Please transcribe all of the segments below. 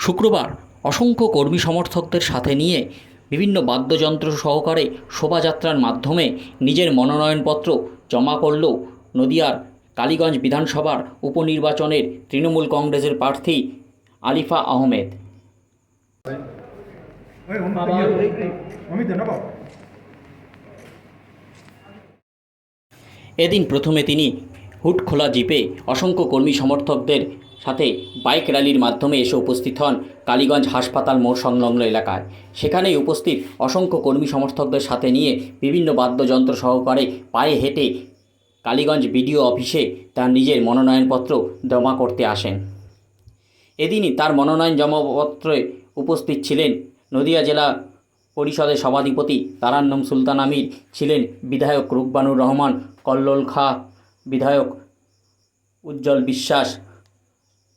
শুক্রবার অসংখ্য কর্মী সমর্থকদের সাথে নিয়ে বিভিন্ন বাদ্যযন্ত্র সহকারে শোভাযাত্রার মাধ্যমে নিজের মনোনয়নপত্র জমা করল নদিয়ার কালীগঞ্জ বিধানসভার উপনির্বাচনের তৃণমূল কংগ্রেসের প্রার্থী আলিফা আহমেদ। এদিন প্রথমে তিনি হুড খোলা জিপে অসংখ্য কর্মী সমর্থকদের সাথে বাইক র্যালির মাধ্যমে এসে উপস্থিত হন কালীগঞ্জ হাসপাতাল মোড় সংলগ্ন এলাকায়। সেখানেই উপস্থিত অসংখ্য কর্মী সমর্থকদের সাথে নিয়ে বিভিন্ন বাদ্যযন্ত্র সহকারে পায়ে হেঁটে কালীগঞ্জ বিডিও অফিসে তার নিজের মনোনয়নপত্র জমা করতে আসেন। এদিনই তার মনোনয়ন জমাপত্রে উপস্থিত ছিলেন নদিয়া জেলা পরিষদের সভাধিপতি তারান্নম সুলতান আমির, ছিলেন বিধায়ক রুকবানুর রহমান, কল্লোল খাঁ, বিধায়ক উজ্জ্বল বিশ্বাস,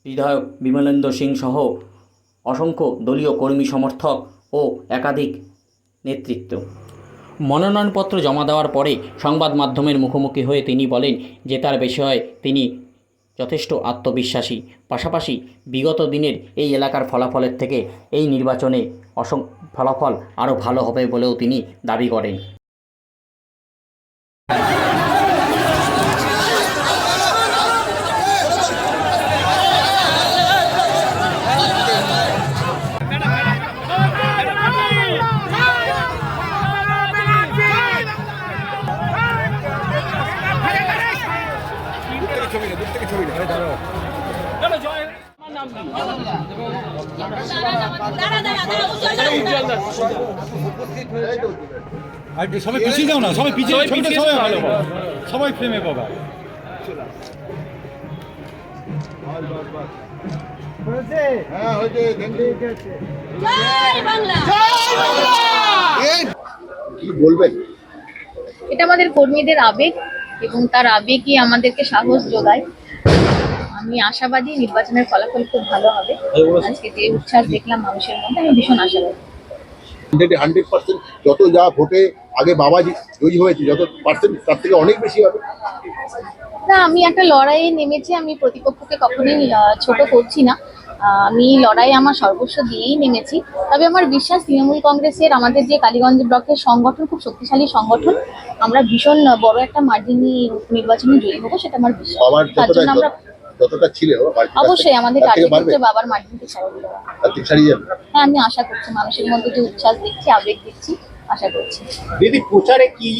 বিধায়ক বিমলেন্দু সিং সহ অসংখ্য দলীয় কর্মী সমর্থক ও একাধিক নেতৃত্ব। মনোনয়নপত্র জমা দেওয়ার পরে সংবাদ মাধ্যমের মুখোমুখি হয়ে তিনি বলেন যে তার বিষয়ে তিনি যথেষ্ট আত্মবিশ্বাসী। পাশাপাশি বিগত দিনের এই এলাকার ফলাফলের থেকে এই নির্বাচনে ফলাফল আরও ভালো হবে বলেও তিনি দাবি করেন। সবাই পিছিয়ে যাও না, সবাই পিছিয়ে সবাই ভালো, সবাই ফ্রেমে পাবা। কি বলবেন? এটা আমাদের কর্মীদের আবেগ এবং তার আবেগই আমাদেরকে সাহস যোগায়। আমি আশাবাদী নির্বাচনের ফলাফল খুব ভালো হবে। আজকে যে উচ্ছ্বাস দেখলাম মানুষের মধ্যে, আমি ভীষণ আশাবাদী। 100% যত যা ভোটে আগে বাবা জয়ী হয়েছে, যত পার্সেন্ট তার থেকে অনেক বেশি হবে। না, আমি একটা লড়াইয়ে নেমেছি, আমি প্রতিপক্ষকে কখনোই ছোট করছি না। আমি লড়াই আমার সর্বস্ব দিয়েই নেমেছি। তবে আমার বিশ্বাস তৃণমূল কংগ্রেসের আমাদের যে কালীগঞ্জ ব্লকের সংগঠন খুব শক্তিশালী সংগঠন, আমরা ভীষণ বড় একটা মার্জিনে নির্বাচনে জয়ী হবো, সেটা আমার বিশ্বাস। তার জন্য আমরা যতটা ছিল অবশ্যই আমাদের টার্গেট হচ্ছে বাবার মার্জিনকে ছাড়িয়ে যাবে। হ্যাঁ, আমি আশা করছি মানুষের মধ্যে যে উচ্ছ্বাস দেখছি, আবেগ দেখছি, আশা করছি। দিদি, প্রচারে কি